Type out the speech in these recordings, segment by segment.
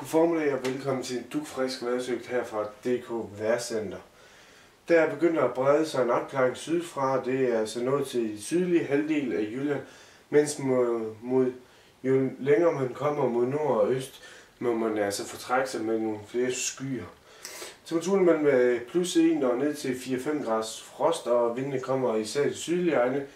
God formiddag og velkommen til en dugfrisk vejrudsigt her fra DK Vejrcenter. Der er begyndt at brede sig en opklaring sydfra, det er altså nået til den sydlige halvdel af Jylland, mens jo længere man kommer mod nord og øst, må man altså fortrække sig med nogle flere skyer. Temperaturen mellem +1 og ned til 4-5 graders frost, og vindene kommer især i de sydlige egne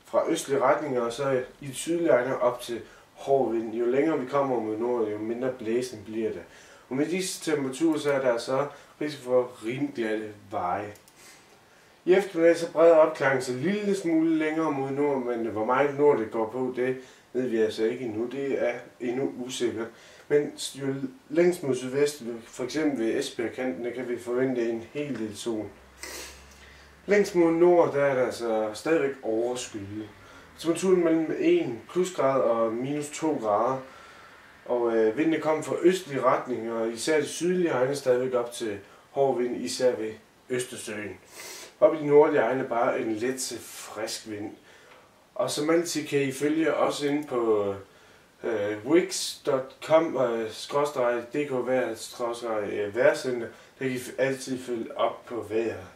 fra østlige retninger, og så i de sydlige egne op til hård vind. Jo længere vi kommer mod nord, jo mindre blæsende bliver det. Og med disse temperaturer, så er der så risiko for rimelig glatte veje. I eftermiddag så breder opklaringen sig en lille smule længere mod nord, men hvor meget nord det går på, det ved vi altså ikke endnu. Det er endnu usikkert. Men jo længst mod sydvest, f.eks. ved Esbjerg-kanten, der kan vi forvente en hel del sol. Længst mod nord, der er der altså stadigvæk overskyet. Temperaturen mellem 1 plusgrad og -2 grader. Og vindene kommer fra østlige retninger, og især de sydlige egne stadigvæk op til hård vind, især ved Østersøen. Op i de nordlige egne bare en let til frisk vind. Og som altid kan I følge os inde på wix.com/dkvejr-vejrcenter. Der kan I altid følge op på vejret.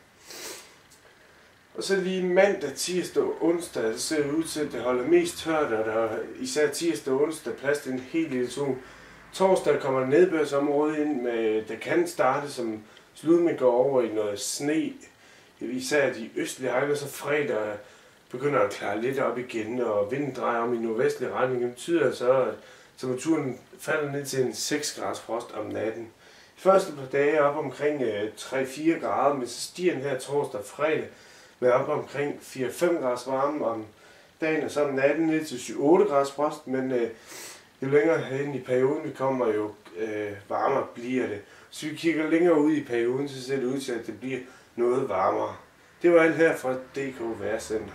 Og så lige mandag, tirsdag og onsdag, det ser ud til, at det holder mest tørt, og der er især tirsdag og onsdag plads til en helt lille sol. Torsdag kommer der nedbørsområde ind, der kan starte som sludme går over i noget sne, især de østlige egne, så fredag begynder at klare lidt op igen, og vinden drejer om i nordvestlig retning. Det betyder altså, at temperaturen falder ned til en 6 graders frost om natten. De første par dage op omkring 3-4 grader, men så stiger den her torsdag og fredag med op omkring 4-5 graders varme om dagen, og så om natten ned til 7-8 graders frost, men jo længere hen i perioden vi kommer, jo varmere bliver det. Så vi kigger længere ud i perioden, så ser det ud til, at det bliver noget varmere. Det var alt her fra DK Vejrcenter.